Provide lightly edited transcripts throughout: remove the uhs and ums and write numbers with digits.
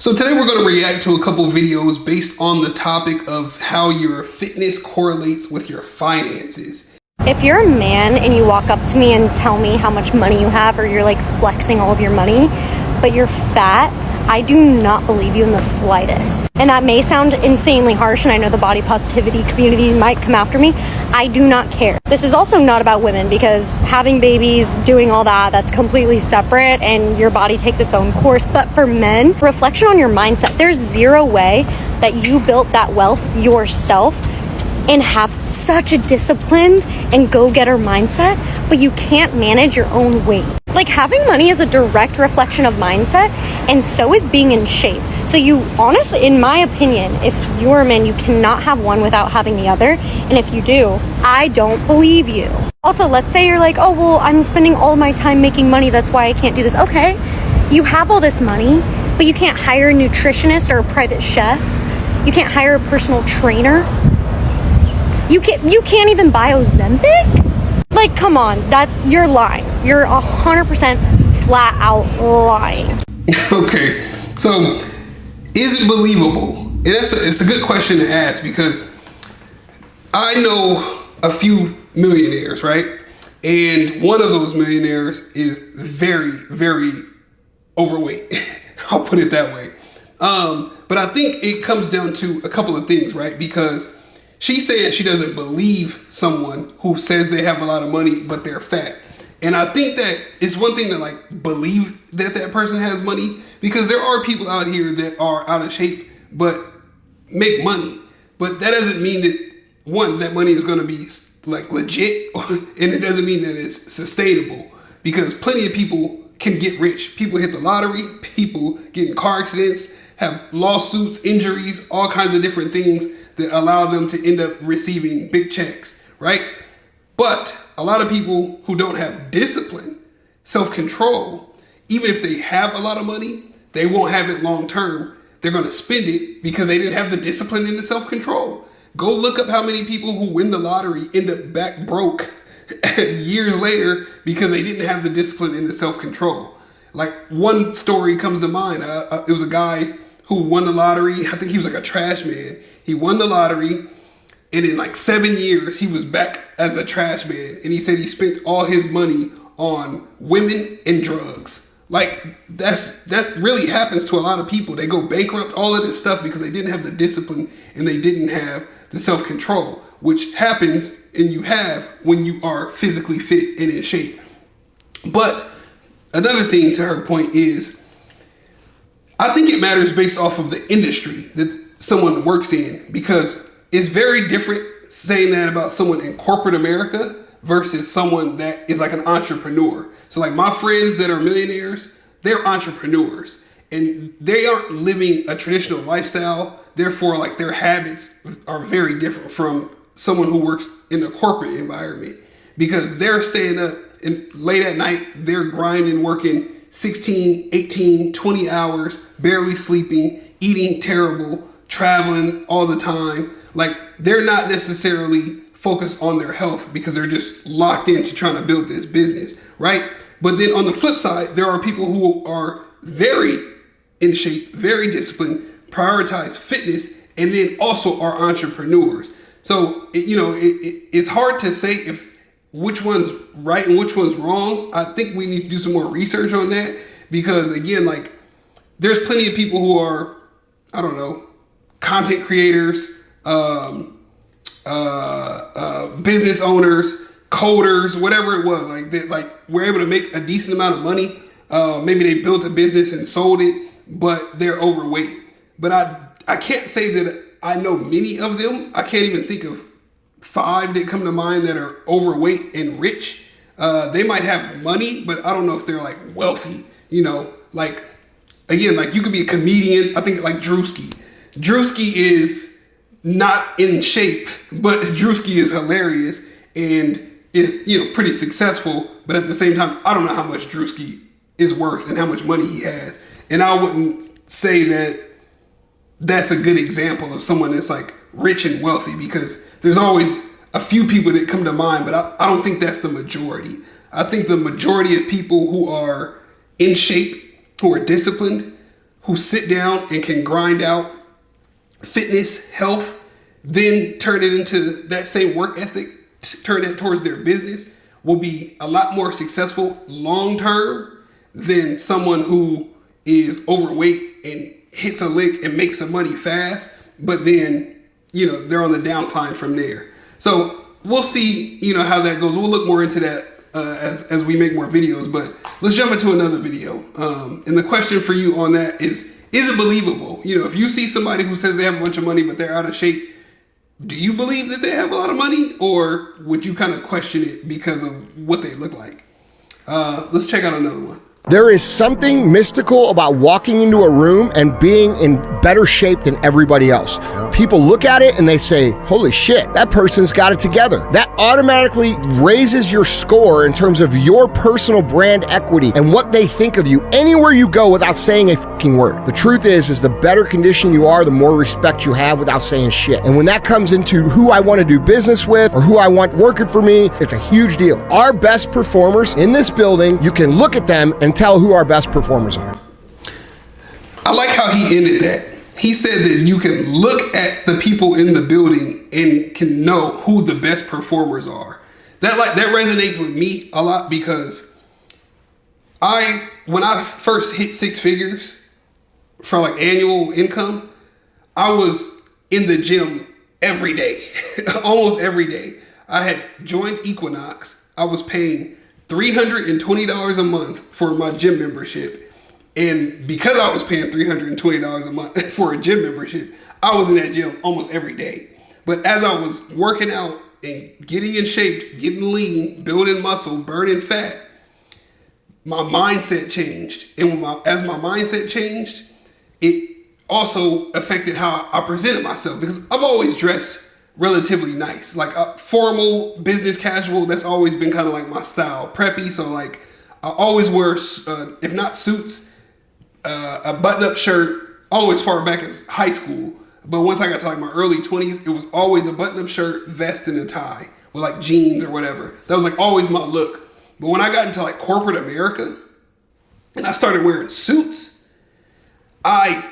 So today we're going to react to a couple videos based on the topic of how your fitness correlates with your finances. If you're a man and you walk up to me and tell me how much money you have, or you're like flexing all of your money, but you're fat, I do not believe you in the slightest. And that may sound insanely harsh, and I know the body positivity community might come after me. I do not care. This is also not about women, because having babies, doing all that, that's completely separate and your body takes its own course. But for men, reflection on your mindset. There's zero way that you built that wealth yourself and have such a disciplined and go-getter mindset, but you can't manage your own weight. Like, having money is a direct reflection of mindset, and so is being in shape. So you honestly, in my opinion, if you're a man, you cannot have one without having the other. And if you do, I don't believe you. Also, let's say you're like, oh, well, I'm spending all my time making money, that's why I can't do this. Okay, you have all this money, but you can't hire a nutritionist or a private chef. You can't hire a personal trainer. You can't even buy Ozempic? Like, come on, you're lying. You're 100% flat out lying. Okay, so is it believable? And it's a good question to ask, because I know a few millionaires, right? And one of those millionaires is very, very overweight. I'll put it that way. But I think it comes down to a couple of things, right? Because she's saying she doesn't believe someone who says they have a lot of money, but they're fat. And I think that it's one thing to like believe that that person has money, because there are people out here that are out of shape, but make money. But that doesn't mean that, one, that money is going to be like legit, and it doesn't mean that it's sustainable, because plenty of people can get rich. People hit the lottery, people get in car accidents, have lawsuits, injuries, all kinds of different things that allow them to end up receiving big checks, right? But a lot of people who don't have discipline, self-control, even if they have a lot of money, they won't have it long term. They're going to spend it because they didn't have the discipline and the self-control. Go look up how many people who win the lottery end up back broke years later because they didn't have the discipline and the self-control. Like, one story comes to mind. It was a guy who won the lottery. I think he was like a trash man. He won the lottery, and in like 7 years, he was back as a trash man. And he said he spent all his money on women and drugs. Like, that really happens to a lot of people. They go bankrupt, all of this stuff, because they didn't have the discipline and they didn't have the self-control, which happens and you have when you are physically fit and in shape. But another thing to her point is, I think it matters based off of the industry that someone works in, because it's very different saying that about someone in corporate America versus someone that is like an entrepreneur. So like my friends that are millionaires, they're entrepreneurs and they aren't living a traditional lifestyle. Therefore, like, their habits are very different from someone who works in a corporate environment, because they're staying up and late at night, they're grinding, working 16, 18, 20 hours, barely sleeping, eating terrible, traveling all the time. Like, they're not necessarily focused on their health because they're just locked into trying to build this business, right? But then on the flip side, there are people who are very in shape, very disciplined, prioritize fitness, and then also are entrepreneurs. So, it's hard to say if which one's right and which one's wrong. I think we need to do some more research on that, because again, like, there's plenty of people who are, I don't know, content creators, business owners, coders, whatever it was. Like, they were able to make a decent amount of money. Maybe they built a business and sold it, but they're overweight. But I can't say that I know many of them. I can't even think of 5 that come to mind that are overweight and rich. They might have money, but I don't know if they're like wealthy. Like, again, like, you could be a comedian. I think like Drewski. Drewski is not in shape, but Drewski is hilarious and is, pretty successful. But at the same time, I don't know how much Drewski is worth and how much money he has. And I wouldn't say that that's a good example of someone that's like rich and wealthy, because there's always a few people that come to mind, but I don't think that's the majority. I think the majority of people who are in shape, who are disciplined, who sit down and can grind out fitness, health, then turn it into that same work ethic, turn it towards their business, will be a lot more successful long term than someone who is overweight and hits a lick and makes some money fast, but then, they're on the downcline from there. So we'll see, how that goes. We'll look more into that as we make more videos, but let's jump into another video. And the question for you on that is it believable? If you see somebody who says they have a bunch of money, but they're out of shape, do you believe that they have a lot of money, or would you kind of question it because of what they look like? Let's check out another one. There is something mystical about walking into a room and being in better shape than everybody else. People look at it and they say, holy shit, that person's got it together. That automatically raises your score in terms of your personal brand equity and what they think of you anywhere you go without saying a fucking word. The truth is the better condition you are, the more respect you have without saying shit. And when that comes into who I want to do business with or who I want working for me, it's a huge deal. Our best performers in this building, you can look at them and tell who our best performers are. I like how he ended that. He said that you can look at the people in the building and can know who the best performers are. That resonates with me a lot, because when I first hit 6 figures for like annual income, I was in the gym every day, almost every day. I had joined Equinox. I was paying $320 a month for my gym membership. And because I was paying $320 a month for a gym membership, I was in that gym almost every day. But as I was working out and getting in shape, getting lean, building muscle, burning fat, my mindset changed. And as my mindset changed, it also affected how I presented myself, because I've always dressed relatively nice, like formal, business casual. That's always been kind of like my style, preppy. So like I always wear, if not suits, a button-up shirt, always far back as high school. But once I got to like my early 20s, it was always a button-up shirt, vest, and a tie with like jeans or whatever. That was like always my look. But when I got into like corporate America and I started wearing suits, I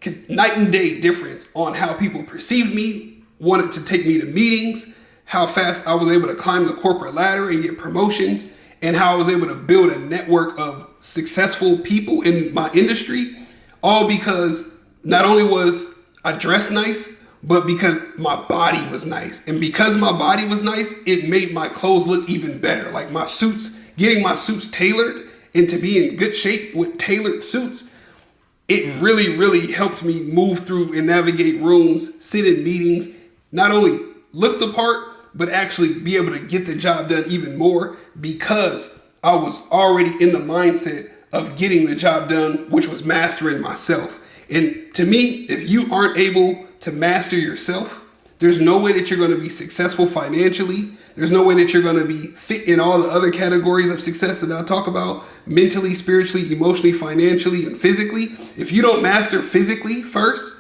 could night and day difference on how people perceived me, wanted to take me to meetings, how fast I was able to climb the corporate ladder and get promotions, and how I was able to build a network of successful people in my industry, all because not only was I dressed nice, but because my body was nice. And because my body was nice, it made my clothes look even better. Like my suits, getting my suits tailored and to be in good shape with tailored suits, it really, really helped me move through and navigate rooms, sit in meetings, not only look the part, but actually be able to get the job done even more, because I was already in the mindset of getting the job done, which was mastering myself. And to me, if you aren't able to master yourself, there's no way that you're going to be successful financially. There's no way that you're going to be fit in all the other categories of success that I'll talk about: mentally, spiritually, emotionally, financially, and physically. If you don't master physically first,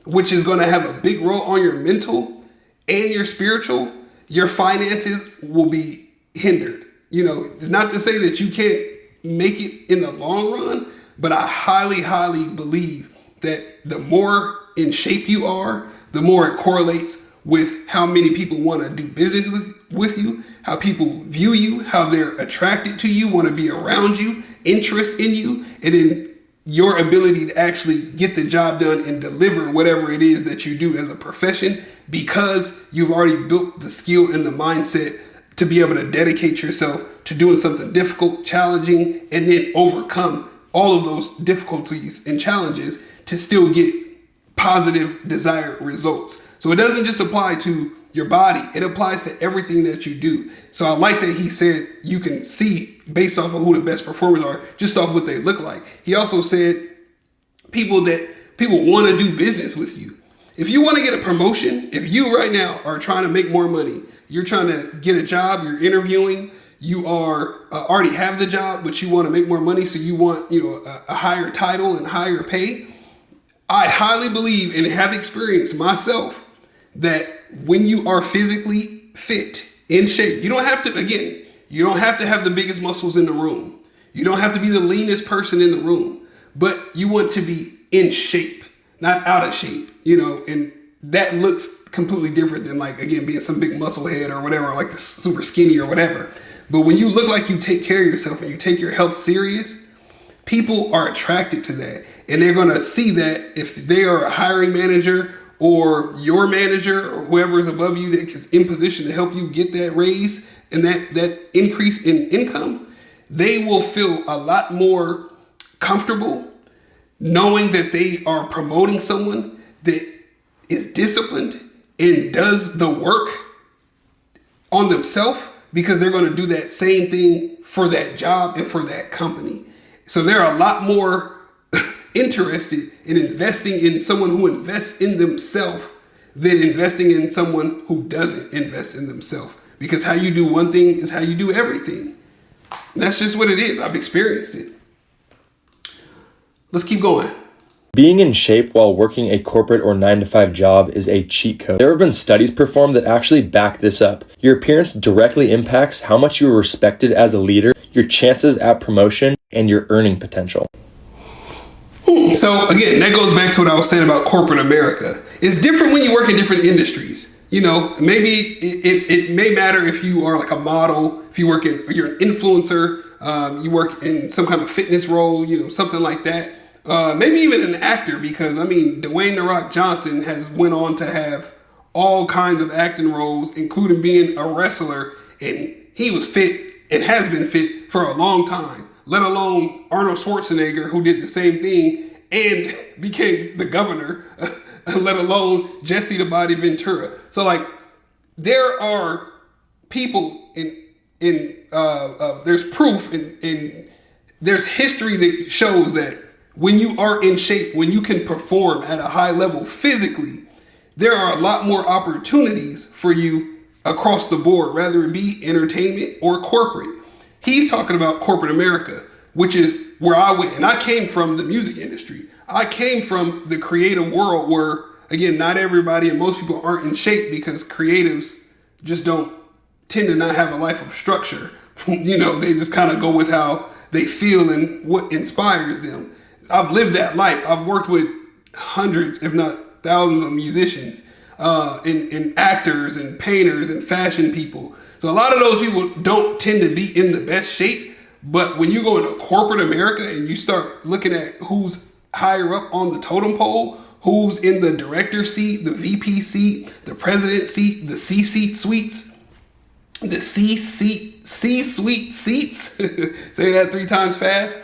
which is going to have a big role on your mental and your spiritual, your finances will be hindered. Not to say that you can't make it in the long run, but I highly, highly believe that the more in shape you are, the more it correlates with how many people want to do business with you, how people view you, how they're attracted to you, want to be around you, interest in you, and then your ability to actually get the job done and deliver whatever it is that you do as a profession, because you've already built the skill and the mindset to be able to dedicate yourself to doing something difficult, challenging, and then overcome all of those difficulties and challenges to still get positive desired results. So it doesn't just apply to your body, it applies to everything that you do. So I like that he said you can see based off of who the best performers are, just off what they look like. He also said people want to do business with you. If you want to get a promotion, if you right now are trying to make more money, you're trying to get a job, you're interviewing, you are already have the job, but you want to make more money, so you want a higher title and higher pay. I highly believe and have experienced myself that when you are physically fit, in shape, you don't have to have the biggest muscles in the room. You don't have to be the leanest person in the room, but you want to be in shape, not out of shape, you know, and that looks completely different than like, again, being some big muscle head or whatever, like the super skinny or whatever. But when you look like you take care of yourself and you take your health serious, people are attracted to that. And they're going to see that if they are a hiring manager or your manager or whoever is above you that is in position to help you get that raise and that increase in income, they will feel a lot more comfortable knowing that they are promoting someone that is disciplined and does the work on themselves, because they're going to do that same thing for that job and for that company. So they're a lot more interested in investing in someone who invests in themselves than investing in someone who doesn't invest in themselves. Because how you do one thing is how you do everything. And that's just what it is. I've experienced it. Let's keep going. Being in shape while working a corporate or 9-to-5 job is a cheat code. There have been studies performed that actually back this up. Your appearance directly impacts how much you are respected as a leader, your chances at promotion, and your earning potential. So again, that goes back to what I was saying about corporate America. It's different when you work in different industries. You know, maybe it may matter if you are like a model, if you you're an influencer, you work in some kind of fitness role, you know, something like that. Maybe even an actor, because I mean, Dwayne "The Rock" Johnson has went on to have all kinds of acting roles, including being a wrestler, and he was fit and has been fit for a long time, let alone Arnold Schwarzenegger, who did the same thing and became the governor, let alone Jesse the Body Ventura. So like, there are people there's proof and there's history that shows that when you are in shape, when you can perform at a high level physically, there are a lot more opportunities for you across the board, whether it be entertainment or corporate. He's talking about corporate America, which is where I went. And I came from the music industry. I came from the creative world where, again, not everybody and most people aren't in shape because creatives just don't tend to not have a life of structure. You know, they just kind of go with how they feel and what inspires them. I've lived that life. I've worked with hundreds, if not thousands of musicians, and actors and painters and fashion people. So a lot of those people don't tend to be in the best shape. But when you go into corporate America and you start looking at who's higher up on the totem pole, who's in the director seat, the VP seat, the president seat, the C-suite suites, the C-suite seats, say that 3 times fast.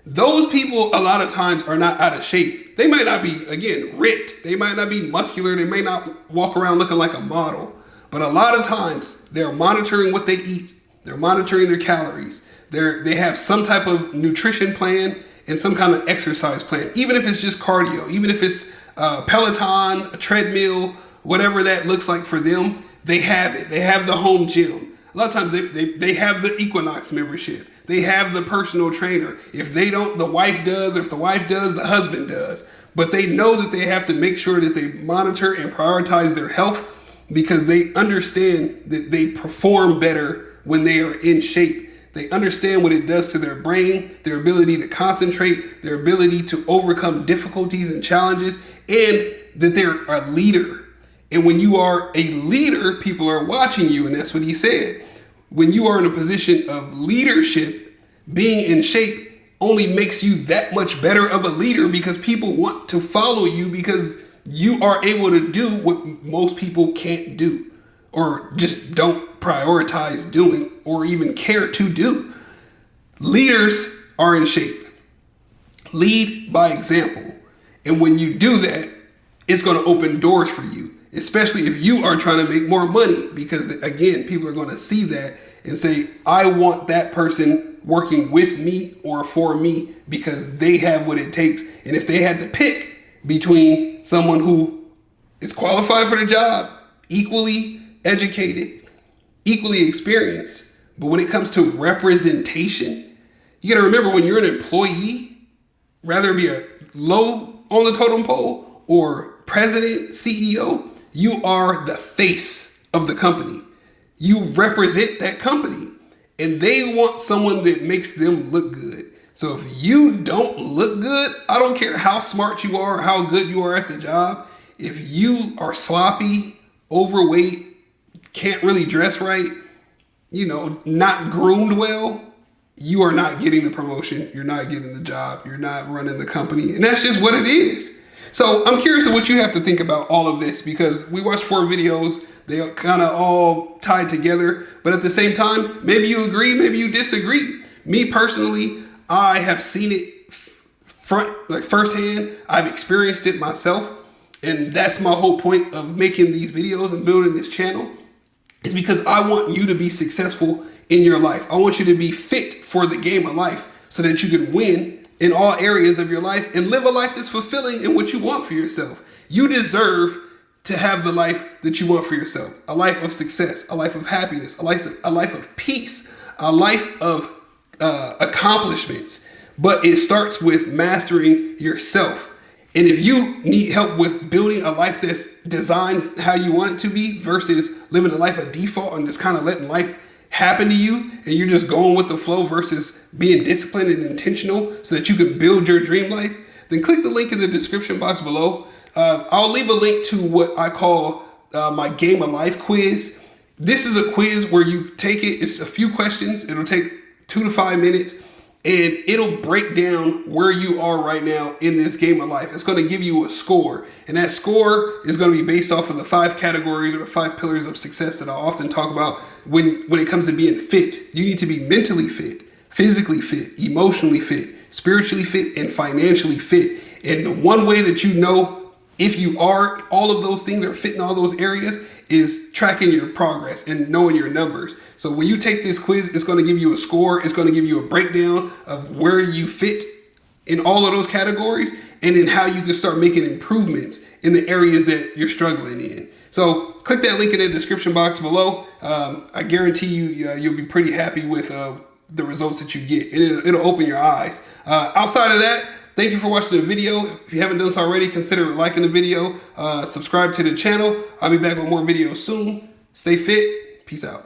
Those people a lot of times are not out of shape. They might not be, again, ripped. They might not be muscular. They may not walk around looking like a model. But a lot of times they're monitoring what they eat. They're monitoring their calories. They have some type of nutrition plan and some kind of exercise plan, even if it's just cardio, even if it's Peloton, a treadmill, whatever that looks like for them, they have it. They have the home gym. A lot of times they have the Equinox membership. They have the personal trainer. If they don't, the wife does, or if the wife does, the husband does. But they know that they have to make sure that they monitor and prioritize their health because they understand that they perform better when they are in shape. They understand what it does to their brain, their ability to concentrate, their ability to overcome difficulties and challenges, and that they're a leader. And when you are a leader, people are watching you, and that's what he said. When you are in a position of leadership, being in shape only makes you that much better of a leader because people want to follow you because you are able to do what most people can't do or just don't prioritize doing or even care to do. Leaders are in shape. Lead by example. And when you do that, it's going to open doors for you, especially if you are trying to make more money, because again, people are going to see that and say, I want that person working with me or for me because they have what it takes. And if they had to pick between someone who is qualified for the job, equally educated, equally experienced, but when it comes to representation, you got to remember when you're an employee, rather it be a low on the totem pole or president, CEO, you are the face of the company. You represent that company and they want someone that makes them look good. So if you don't look good, I don't care how smart you are, how good you are at the job. If you are sloppy, overweight, can't really dress right, not groomed well, you are not getting the promotion. You're not getting the job. You're not running the company. And that's just what it is. So I'm curious of what you have to think about all of this, because we watched 4 videos. They are kind of all tied together. But at the same time, maybe you agree, maybe you disagree. Me personally, I have seen it firsthand. I've experienced it myself. And that's my whole point of making these videos and building this channel, is because I want you to be successful in your life. I want you to be fit for the game of life so that you can win in all areas of your life and live a life that's fulfilling in what you want for yourself. You deserve to have the life that you want for yourself. A life of success, a life of happiness, a life of peace, a life of accomplishments. But it starts with mastering yourself. And if you need help with building a life that's designed how you want it to be versus living a life of default and just kind of letting life happen to you and you're just going with the flow versus being disciplined and intentional so that you can build your dream life, then click the link in the description box below. I'll leave a link to what I call my Game of Life quiz. This is a quiz where you take it. It's a few questions. It'll take 2 to 5 minutes. And it'll break down where you are right now in this game of life. It's going to give you a score. And that score is going to be based off of the 5 categories or the 5 pillars of success that I often talk about when it comes to being fit. You need to be mentally fit, physically fit, emotionally fit, spiritually fit, and financially fit. And the one way that you know if you are, all of those things are fit in all those areas, is tracking your progress and knowing your numbers. So when you take this quiz, it's going to give you a score. It's going to give you a breakdown of where you fit in all of those categories and then how you can start making improvements in the areas that you're struggling in. So click that link in the description box below. I guarantee you'll be pretty happy with the results that you get, and it'll open your eyes. Outside of that, thank you for watching the video. If you haven't done so already, consider liking the video, subscribe to the channel. I'll be back with more videos soon. Stay fit. Peace out.